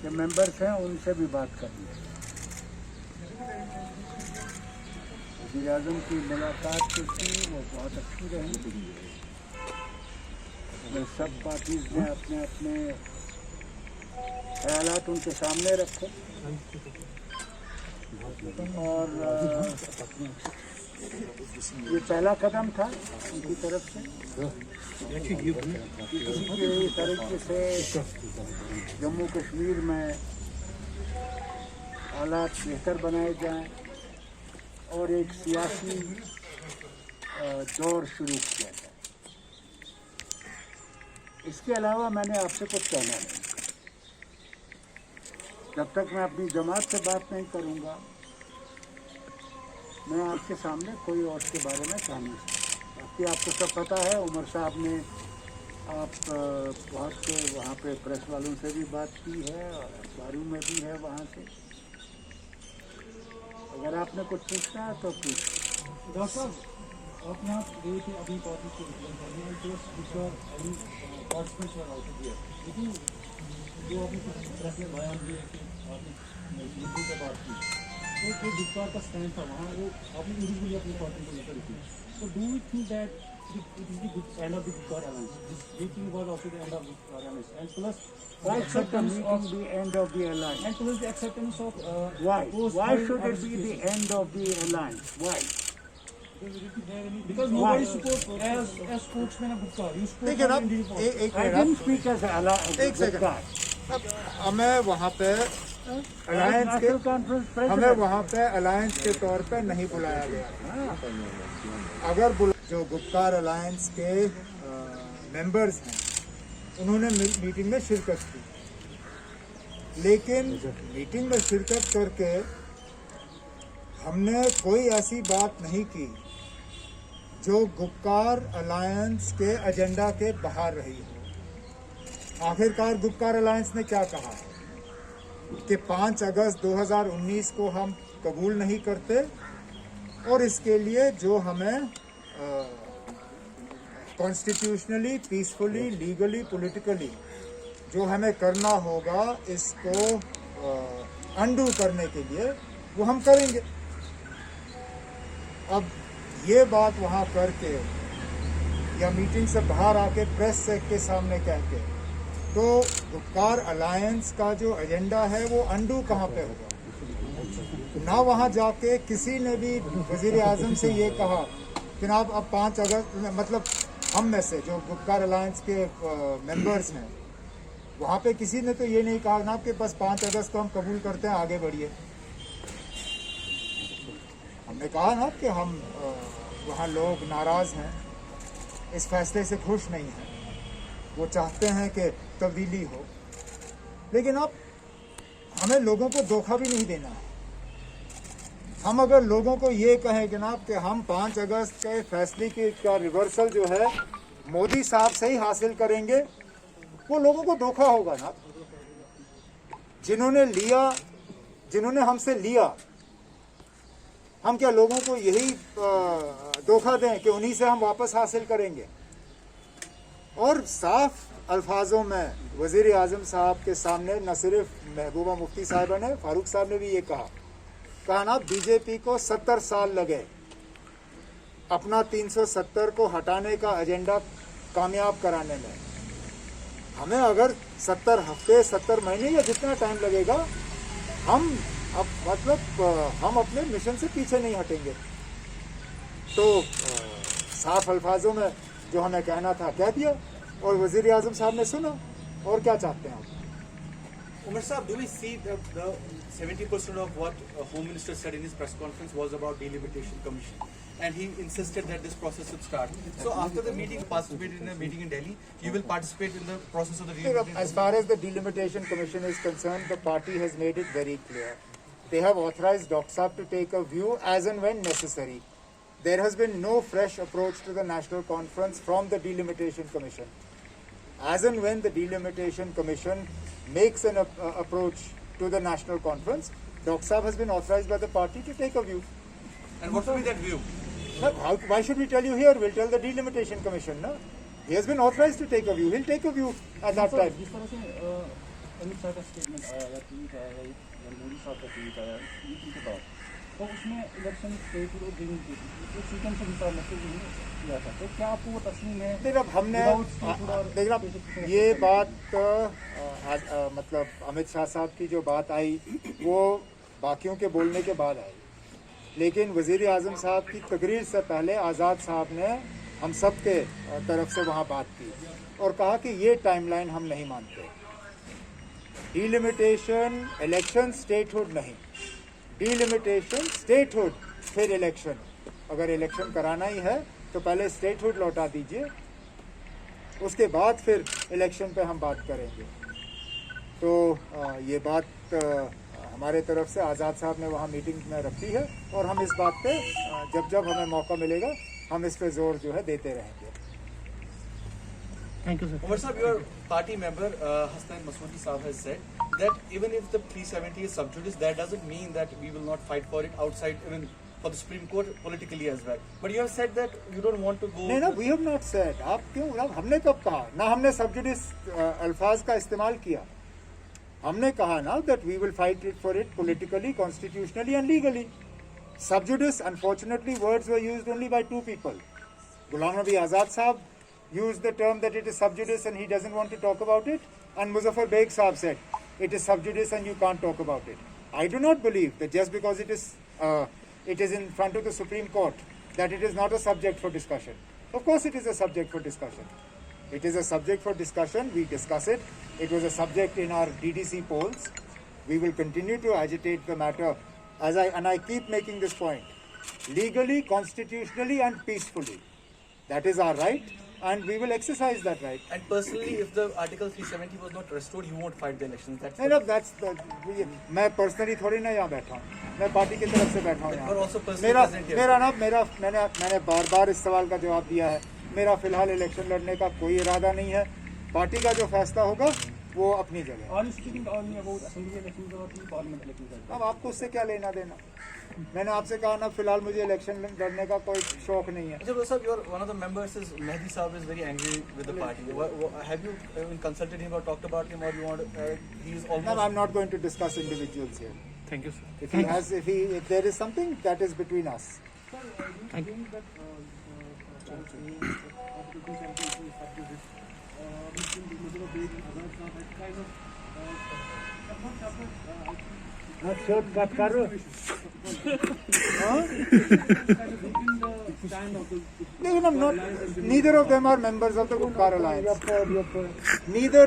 के मेंबर्स हैं उनसे भी बात करनी है। वज़ीर-ए-आज़म की मुलाकात जो थी वो बहुत अच्छी रही। उसमें सब पार्टीज ने अपने अपने ख्यालात उनके सामने रखे और ये पहला कदम था उनकी तरफ से कि किसी तरीके से जम्मू कश्मीर में हालात बेहतर बनाए जाएं और एक सियासी दौर शुरू किया जाए। इसके अलावा मैंने आपसे कुछ कहना नहीं। जब तक मैं अपनी जमात से बात नहीं करूंगा, मैं आपके सामने कोई और के बारे में कह नहीं सकता। बाकी आपको सब पता है, उमर साहब ने आप बहुत वहाँ पे प्रेस वालों से भी बात की है और अखबारों में भी है वहाँ से। अगर आपने कुछ पूछना है तो पूछ। डॉक्टर साहब, आपने आप गए थे अभी पार्टी को लेकिन जो आपने कुछ प्रेस में बयान दिए कि आपने मीटिंग से बात की, तो जो गुप्कार का स्टैंड था वहाँ वो आपने इंडिविजुअली अपनी पार्टी को लेकर की। So do you think that it is the good end of the Gupkar alliance? This meeting was also the end of the Gupkar alliance, and plus Why should the meeting be end of the alliance? and plus the acceptance of Why should it be the end of the alliance? Why? Because nobody supports as spokesman of Gupkar. You spoke देखिए ना, for individual. एक I didn't speak as एक second. हमें वहाँ पे alliance के conference हमें वहाँ पे अलायंस के तौर पे नहीं बुलाया गया। अगर जो गुप्कार अलायंस के मेंबर्स हैं उन्होंने मीटिंग में शिरकत की, लेकिन मीटिंग में शिरकत करके हमने कोई ऐसी बात नहीं की जो गुप्कार अलायंस के एजेंडा के बाहर रही हो। आखिरकार गुप्कार अलायंस ने क्या कहा कि 5 अगस्त 2019 को हम कबूल नहीं करते और इसके लिए जो हमें कॉन्स्टिट्यूशनली, पीसफुली, लीगली, पॉलिटिकली जो हमें करना होगा, इसको अंडू करने के लिए वो हम करेंगे। अब ये बात वहाँ करके या मीटिंग से बाहर आके प्रेस के सामने कह के, तो गुप्कार अलायंस का जो एजेंडा है वो अंडू कहाँ पे होगा? ना वहाँ जाके किसी ने भी वज़ीर-ए-आज़म से ये कहा कि ना अब 5 अगस्त मतलब हम में से जो गुप्कार अलायंस के मेंबर्स हैं वहाँ पे किसी ने तो ये नहीं कहा ना कि बस 5 अगस्त को हम कबूल करते हैं, आगे बढ़िए। हमने कहा ना कि हम वहाँ लोग नाराज़ हैं, इस फैसले से खुश नहीं हैं, वो चाहते हैं कि तब्दीली हो, लेकिन अब हमें लोगों को धोखा भी नहीं देना है। हम अगर लोगों को ये कहें जनाब कि हम 5 अगस्त के फैसले का रिवर्सल जो है मोदी साहब से ही हासिल करेंगे, वो लोगों को धोखा होगा ना। जिन्होंने हमसे लिया, हम क्या लोगों को यही धोखा दें कि उन्हीं से हम वापस हासिल करेंगे? और साफ अल्फाजों में वज़ीर-ए-आज़म साहब के सामने न सिर्फ महबूबा मुफ्ती साहिबा ने, फारूक साहब ने भी ये कहा ना, बीजेपी को 70 साल लगे अपना 370 को हटाने का एजेंडा कामयाब कराने में। हमें अगर 70 हफ्ते, 70 महीने या जितना टाइम लगेगा, हम अपने मिशन से पीछे नहीं हटेंगे। तो साफ अल्फाजों में जो हमें कहना था कह दिया और वज़ीर-ए-आज़म साहब ने सुना। और क्या चाहते हैं आप? Umar Saab, do we see the 70% of what Home Minister said in his press conference was about delimitation commission, and he insisted that this process should start. So after the meeting, participated in the meeting in Delhi, you will participate in the process of the delimitation. As far as the delimitation commission is concerned, the party has made it very clear. They have authorized Dr. Saab to take a view as and when necessary. There has been no fresh approach to the National Conference from the delimitation commission. As and when the delimitation commission makes an approach to the National Conference, Dr. Saab has been authorized by the party to take a view. And what will be that view? Why should we tell you here? We'll tell the delimitation commission. No? He has been authorized to take a view. He'll take a view at that time. जिस तरह से अमित शाह का statement आया या tweet आया या मोदी साहब का ट्वीट आया मीटिंग के बाद, तो उसमें इलेक्शन स्टेट और सीक्वेंस के हिसाब से किया था, तो क्या आपको वो तस्लीम है? देखिए, अब हमने देखिए ये बात मतलब अमित शाह साहब की जो बात आई वो बाकियों के बोलने के बाद आई, लेकिन वज़ीर आज़म साहब की तकरीर से पहले आज़ाद साहब ने हम सब के तरफ से वहाँ बात की और कहा कि ये टाइमलाइन हम नहीं मानते। डिलिमिटेशन इलेक्शन स्टेटहुड नहीं, डिलिमिटेशन स्टेटहुड फिर इलेक्शन। अगर इलेक्शन कराना ही है तो पहले स्टेटहुड लौटा दीजिए, उसके बाद फिर इलेक्शन पे हम बात करेंगे। तो ये बात हमारे तरफ से आज़ाद साहब ने वहाँ मीटिंग में रखी है और हम इस बात पे जब जब हमें मौका मिलेगा हम इस पे जोर जो है देते रहेंगे। Thank you sir. Umar Saab, your party member Hasnain Masoodi Saab has said that even if the 370 is sub judice, that doesn't mean that we will not fight for it outside, even for the Supreme Court politically as well. But you have said that you don't want to go. नहीं ना, we have not said. आप क्यों, हमने कब कहा? ना हमने सब जुडिस अल्फाज का इस्तेमाल किया। हमने कहा ना that we will fight it for it politically, constitutionally and legally. सब जुडिस, unfortunately words were used only by two people. Ghulam Nabi Azad साहब used the term that it is sub judice and he doesn't want to talk about it, and Muzaffar Beg Saab said it is sub judice and you can't talk about it. I do not believe that just because it is in front of the Supreme Court that it is not a subject for discussion. Of course it is a subject for discussion. It is a subject for discussion. We discuss it. It was a subject in our DDC polls. We will continue to agitate the matter and I keep making this point. Legally, constitutionally and peacefully. That is our right. And we will exercise that right. And personally, if the Article 370 was not restored, you won't fight the elections. That's नहीं, that's मैं personally थोड़ी ना यहाँ बैठा हूँ, मैं party की तरफ से बैठा हूँ यहाँ। You're also personally present here. मैंने बार इस सवाल का जवाब दिया है। मेरा फिलहाल इलेक्शन लड़ने का कोई इरादा नहीं है। पार्टी का जो फैसला होगा वो अपनी जगह। Are you speaking only about assembly elections or parliament elections? अब आपको उससे क्या लेना देना? मैंने आपसे कहा ना, फिलहाल मुझे इलेक्शन लड़ने का कोई शौक नहीं है। Ajay Sahab, you're one of the members is Mehdi Saab is very angry with the party. Have you consulted him or talked about him, or you want? He is almost. No, I'm not going to discuss individuals here. Thank you, sir. If there is something that is between us. Thank you. बात कर रहे हो? Neither of them are members of the Gupkar Alliance. Neither